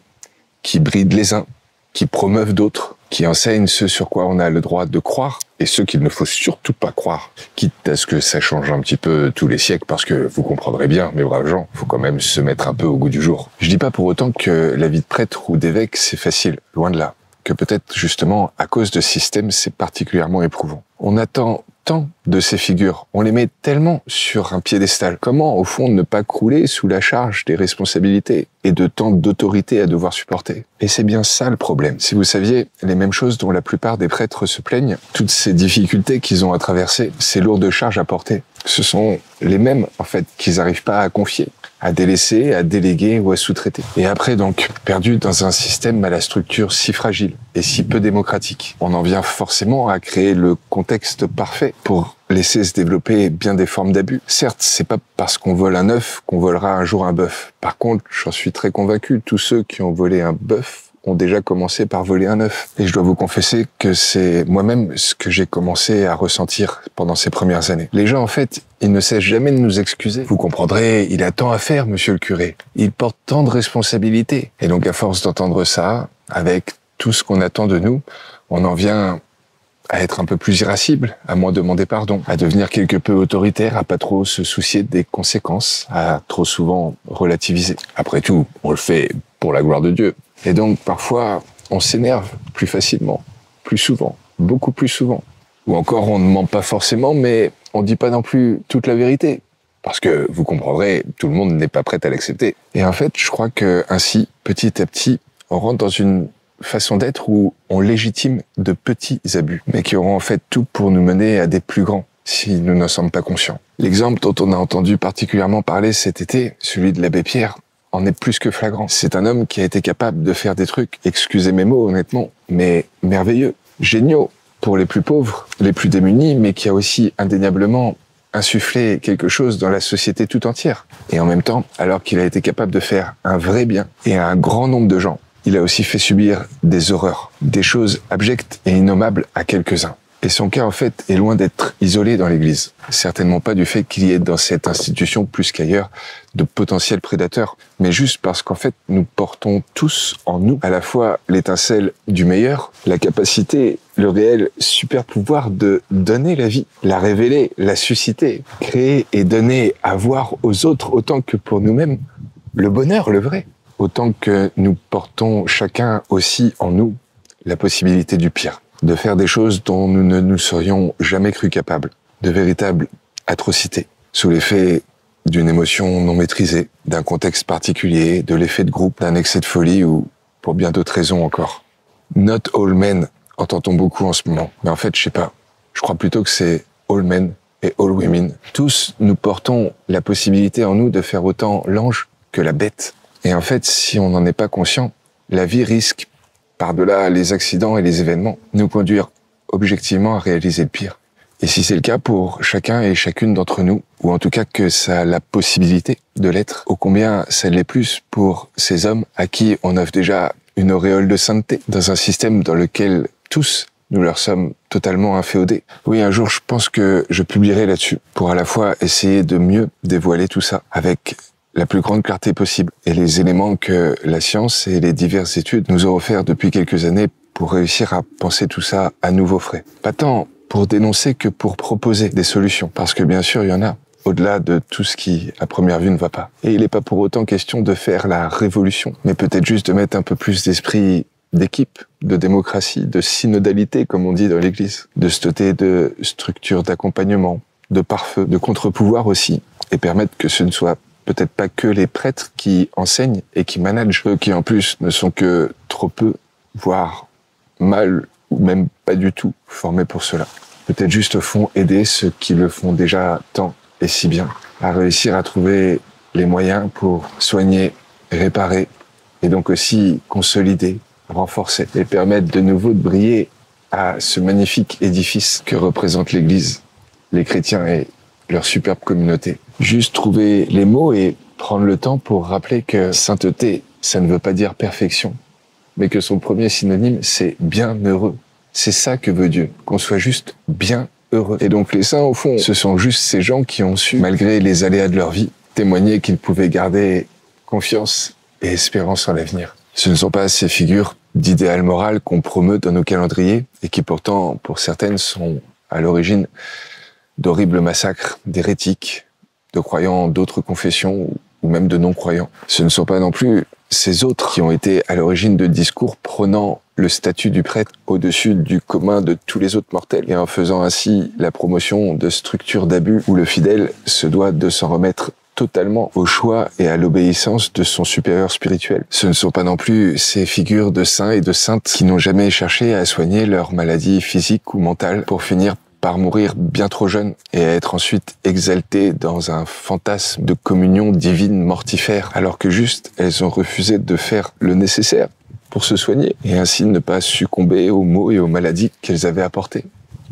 qui brident les uns, qui promeuvent d'autres, qui enseignent ce sur quoi on a le droit de croire et ce qu'il ne faut surtout pas croire, quitte à ce que ça change un petit peu tous les siècles, parce que vous comprendrez bien, mes braves gens, faut quand même se mettre un peu au goût du jour. Je dis pas pour autant que la vie de prêtre ou d'évêque c'est facile, loin de là, que peut-être justement à cause de ce système c'est particulièrement éprouvant. On attend tant de ces figures, on les met tellement sur un piédestal. Comment, au fond, ne pas crouler sous la charge des responsabilités et de tant d'autorité à devoir supporter? Et c'est bien ça le problème. Si vous saviez les mêmes choses dont la plupart des prêtres se plaignent, toutes ces difficultés qu'ils ont à traverser, ces lourdes charges à porter, Ce sont les mêmes, en fait, qu'ils n'arrivent pas à confier, à délaisser, à déléguer ou à sous-traiter. Et après, donc, perdus dans un système à la structure si fragile et si peu démocratique, on en vient forcément à créer le contexte parfait pour laisser se développer bien des formes d'abus. Certes, c'est pas parce qu'on vole un œuf qu'on volera un jour un bœuf. Par contre, j'en suis très convaincu, tous ceux qui ont volé un bœuf ont déjà commencé par voler un œuf. Et je dois vous confesser que c'est moi-même ce que j'ai commencé à ressentir pendant ces premières années. Les gens, en fait, ils ne cessent jamais de nous excuser. Vous comprendrez, il a tant à faire, monsieur le curé. Il porte tant de responsabilités. Et donc, à force d'entendre ça, avec tout ce qu'on attend de nous, on en vient à être un peu plus irascible, à moins demander pardon, à devenir quelque peu autoritaire, à pas trop se soucier des conséquences, à trop souvent relativiser. Après tout, on le fait pour la gloire de Dieu. Et donc, parfois, on s'énerve plus facilement, plus souvent, beaucoup plus souvent. Ou encore, on ne ment pas forcément, mais on dit pas non plus toute la vérité. Parce que, vous comprendrez, tout le monde n'est pas prêt à l'accepter. Et en fait, je crois que ainsi, petit à petit, on rentre dans une façon d'être où on légitime de petits abus, mais qui auront en fait tout pour nous mener à des plus grands, si nous n'en sommes pas conscients. L'exemple dont on a entendu particulièrement parler cet été, celui de l'abbé Pierre, en est plus que flagrant. C'est un homme qui a été capable de faire des trucs, excusez mes mots honnêtement, mais merveilleux, géniaux pour les plus pauvres, les plus démunis, mais qui a aussi indéniablement insufflé quelque chose dans la société tout entière. Et en même temps, alors qu'il a été capable de faire un vrai bien et à un grand nombre de gens, il a aussi fait subir des horreurs, des choses abjectes et innommables à quelques-uns. Et son cas, en fait, est loin d'être isolé dans l'Église. Certainement pas du fait qu'il y ait dans cette institution, plus qu'ailleurs, de potentiels prédateurs, mais juste parce qu'en fait, nous portons tous en nous à la fois l'étincelle du meilleur, la capacité, le réel super pouvoir de donner la vie, la révéler, la susciter, créer et donner à voir aux autres autant que pour nous-mêmes le bonheur, le vrai. Autant que nous portons chacun aussi en nous la possibilité du pire, de faire des choses dont nous ne nous serions jamais cru capables, de véritables atrocités, sous l'effet d'une émotion non maîtrisée, d'un contexte particulier, de l'effet de groupe, d'un excès de folie ou pour bien d'autres raisons encore. Not all men, entend-on beaucoup en ce moment. Mais en fait, je sais pas. Je crois plutôt que c'est all men et all women. Tous, nous portons la possibilité en nous de faire autant l'ange que la bête. Et en fait, si on n'en est pas conscient, la vie risque, par-delà les accidents et les événements, nous conduire objectivement à réaliser le pire. Et si c'est le cas pour chacun et chacune d'entre nous, ou en tout cas que ça a la possibilité de l'être, ô combien ça l'est plus pour ces hommes à qui on offre déjà une auréole de sainteté, dans un système dans lequel tous, nous leur sommes totalement inféodés. Oui, un jour, je pense que je publierai là-dessus, pour à la fois essayer de mieux dévoiler tout ça, avec la plus grande clarté possible, et les éléments que la science et les diverses études nous ont offerts depuis quelques années pour réussir à penser tout ça à nouveau frais. Pas tant pour dénoncer que pour proposer des solutions, parce que bien sûr il y en a, au-delà de tout ce qui, à première vue, ne va pas. Et il n'est pas pour autant question de faire la révolution, mais peut-être juste de mettre un peu plus d'esprit d'équipe, de démocratie, de synodalité, comme on dit dans l'Église, de se doter de structures d'accompagnement, de pare-feu, de contre-pouvoir aussi, et permettre que ce ne soit peut-être pas que les prêtres qui enseignent et qui managent, eux qui en plus ne sont que trop peu, voire mal, ou même pas du tout formés pour cela. Peut-être juste au fond aider ceux qui le font déjà tant et si bien, à réussir à trouver les moyens pour soigner, réparer, et donc aussi consolider, renforcer, et permettre de nouveau de briller à ce magnifique édifice que représente l'Église, les chrétiens et leur superbe communauté. Juste trouver les mots et prendre le temps pour rappeler que sainteté, ça ne veut pas dire perfection, mais que son premier synonyme, c'est bienheureux. C'est ça que veut Dieu, qu'on soit juste bien heureux. Et donc les saints, au fond, ce sont juste ces gens qui ont su, malgré les aléas de leur vie, témoigner qu'ils pouvaient garder confiance et espérance en l'avenir. Ce ne sont pas ces figures d'idéal moral qu'on promeut dans nos calendriers et qui pourtant, pour certaines, sont à l'origine d'horribles massacres d'hérétiques, de croyants d'autres confessions ou même de non-croyants. Ce ne sont pas non plus ces autres qui ont été à l'origine de discours prônant le statut du prêtre au-dessus du commun de tous les autres mortels et en faisant ainsi la promotion de structures d'abus où le fidèle se doit de s'en remettre totalement au choix et à l'obéissance de son supérieur spirituel. Ce ne sont pas non plus ces figures de saints et de saintes qui n'ont jamais cherché à soigner leurs maladies physiques ou mentales pour finir par mourir bien trop jeune et à être ensuite exaltées dans un fantasme de communion divine mortifère, alors que juste elles ont refusé de faire le nécessaire pour se soigner et ainsi ne pas succomber aux maux et aux maladies qu'elles avaient apportées.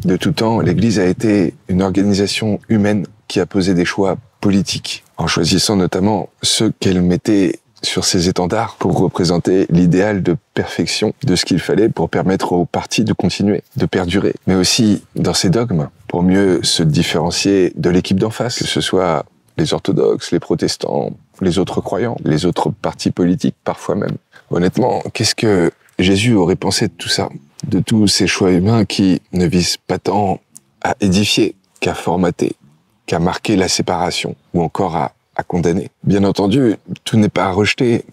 De tout temps, l'Église a été une organisation humaine qui a posé des choix politiques, en choisissant notamment ceux qu'elle mettait sur ses étendards pour représenter l'idéal de perfection de ce qu'il fallait pour permettre aux partis de continuer, de perdurer, mais aussi dans ses dogmes pour mieux se différencier de l'équipe d'en face, que ce soit les orthodoxes, les protestants, les autres croyants, les autres partis politiques parfois même. Honnêtement, qu'est-ce que Jésus aurait pensé de tout ça, de tous ces choix humains qui ne visent pas tant à édifier qu'à formater, qu'à marquer la séparation ou encore à condamner. Bien entendu, tout n'est pas à rejeter,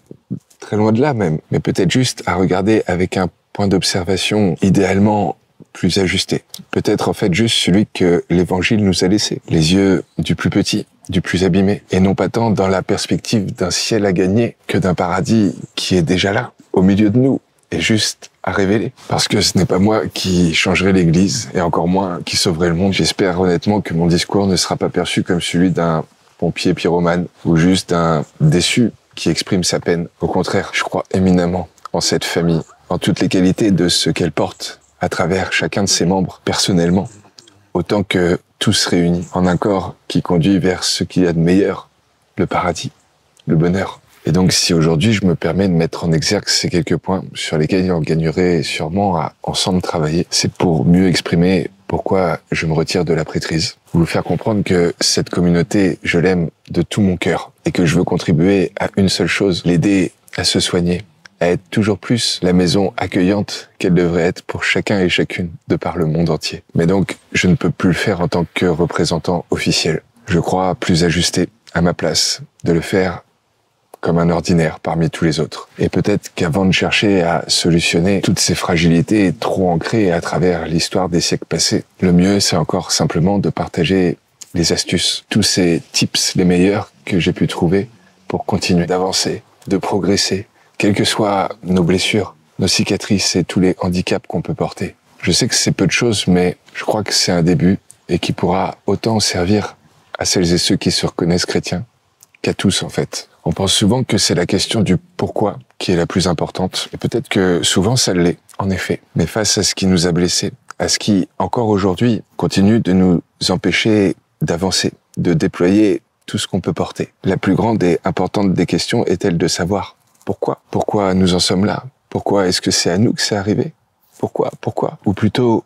très loin de là même, mais peut-être juste à regarder avec un point d'observation idéalement plus ajusté. Peut-être en fait juste celui que l'Évangile nous a laissé, les yeux du plus petit, du plus abîmé, et non pas tant dans la perspective d'un ciel à gagner que d'un paradis qui est déjà là, au milieu de nous, et juste à révéler. Parce que ce n'est pas moi qui changerai l'Église, et encore moins qui sauverai le monde. J'espère honnêtement que mon discours ne sera pas perçu comme celui d'un pompier pyromane ou juste d'un déçu qui exprime sa peine. Au contraire, je crois éminemment en cette famille, en toutes les qualités de ce qu'elle porte à travers chacun de ses membres personnellement, autant que tous réunis en un corps qui conduit vers ce qu'il y a de meilleur, le paradis, le bonheur. Et donc si aujourd'hui je me permets de mettre en exergue ces quelques points sur lesquels on gagnerait sûrement à ensemble travailler, c'est pour mieux exprimer pourquoi je me retire de la prêtrise. Vous faire comprendre que cette communauté, je l'aime de tout mon cœur et que je veux contribuer à une seule chose, l'aider à se soigner, à être toujours plus la maison accueillante qu'elle devrait être pour chacun et chacune de par le monde entier. Mais donc, je ne peux plus le faire en tant que représentant officiel. Je crois plus ajusté à ma place de le faire comme un ordinaire parmi tous les autres. Et peut-être qu'avant de chercher à solutionner toutes ces fragilités trop ancrées à travers l'histoire des siècles passés, le mieux c'est encore simplement de partager les astuces, tous ces tips les meilleurs que j'ai pu trouver pour continuer d'avancer, de progresser, quelles que soient nos blessures, nos cicatrices et tous les handicaps qu'on peut porter. Je sais que c'est peu de choses, mais je crois que c'est un début et qui pourra autant servir à celles et ceux qui se reconnaissent chrétiens qu'à tous en fait. On pense souvent que c'est la question du pourquoi qui est la plus importante. Et peut-être que souvent ça l'est, en effet. Mais face à ce qui nous a blessés, à ce qui, encore aujourd'hui, continue de nous empêcher d'avancer, de déployer tout ce qu'on peut porter, la plus grande et importante des questions est-elle de savoir pourquoi ? Pourquoi nous en sommes là ? Pourquoi est-ce que c'est à nous que c'est arrivé ? Pourquoi ? Ou plutôt,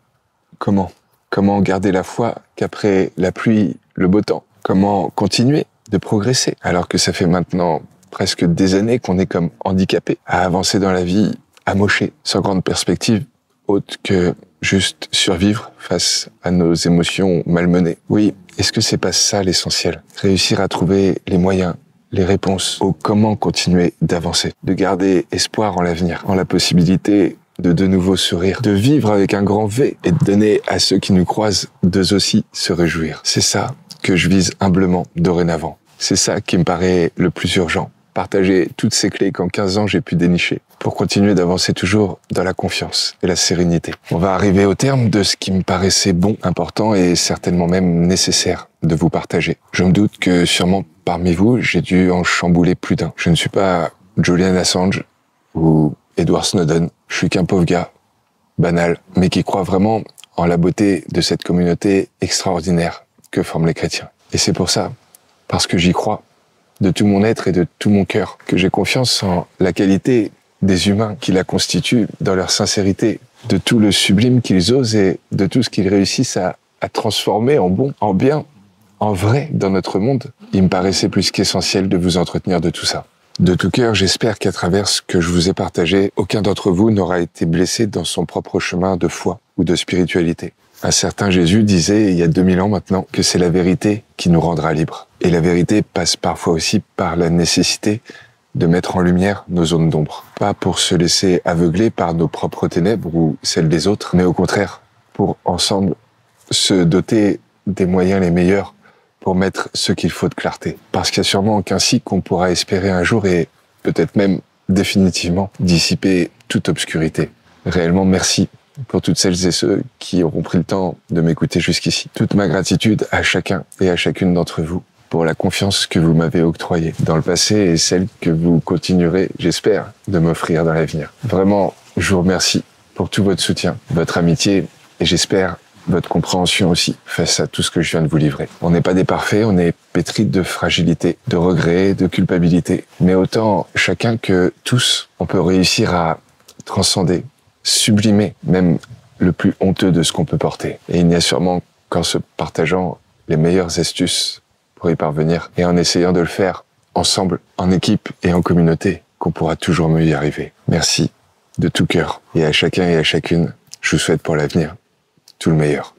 comment ? Comment garder la foi qu'après la pluie, le beau temps ? Comment continuer de progresser, alors que ça fait maintenant presque des années qu'on est comme handicapé à avancer dans la vie amoché, sans grande perspective autre que juste survivre face à nos émotions malmenées. Oui, est-ce que c'est pas ça l'essentiel ? Réussir à trouver les moyens, les réponses au comment continuer d'avancer, de garder espoir en l'avenir, en la possibilité de nouveau sourire, de vivre avec un grand V et de donner à ceux qui nous croisent d'eux aussi se réjouir. C'est ça que je vise humblement dorénavant. C'est ça qui me paraît le plus urgent. Partager toutes ces clés qu'en 15 ans j'ai pu dénicher pour continuer d'avancer toujours dans la confiance et la sérénité. On va arriver au terme de ce qui me paraissait bon, important et certainement même nécessaire de vous partager. Je me doute que sûrement parmi vous, j'ai dû en chambouler plus d'un. Je ne suis pas Julian Assange ou Edward Snowden. Je suis qu'un pauvre gars, banal, mais qui croit vraiment en la beauté de cette communauté extraordinaire que forment les chrétiens. Et c'est pour ça, parce que j'y crois, de tout mon être et de tout mon cœur, que j'ai confiance en la qualité des humains qui la constituent dans leur sincérité, de tout le sublime qu'ils osent et de tout ce qu'ils réussissent à transformer en bon, en bien, en vrai dans notre monde. Il me paraissait plus qu'essentiel de vous entretenir de tout ça. De tout cœur, j'espère qu'à travers ce que je vous ai partagé, aucun d'entre vous n'aura été blessé dans son propre chemin de foi ou de spiritualité. Un certain Jésus disait, il y a 2000 ans maintenant, que c'est la vérité qui nous rendra libres. Et la vérité passe parfois aussi par la nécessité de mettre en lumière nos zones d'ombre. Pas pour se laisser aveugler par nos propres ténèbres ou celles des autres, mais au contraire, pour ensemble se doter des moyens les meilleurs pour mettre ce qu'il faut de clarté. Parce qu'il y a sûrement qu'ainsi qu'on pourra espérer un jour et peut-être même définitivement dissiper toute obscurité. Réellement, merci pour toutes celles et ceux qui auront pris le temps de m'écouter jusqu'ici. Toute ma gratitude à chacun et à chacune d'entre vous pour la confiance que vous m'avez octroyée dans le passé et celle que vous continuerez, j'espère, de m'offrir dans l'avenir. Vraiment, je vous remercie pour tout votre soutien, votre amitié et j'espère votre compréhension aussi face à tout ce que je viens de vous livrer. On n'est pas des parfaits, on est pétris de fragilité, de regrets, de culpabilité. Mais autant chacun que tous, on peut réussir à transcender, sublimer même le plus honteux de ce qu'on peut porter. Et il n'y a sûrement qu'en se partageant les meilleures astuces pour y parvenir et en essayant de le faire ensemble, en équipe et en communauté, qu'on pourra toujours mieux y arriver. Merci de tout cœur. Et à chacun et à chacune, je vous souhaite pour l'avenir tout le meilleur.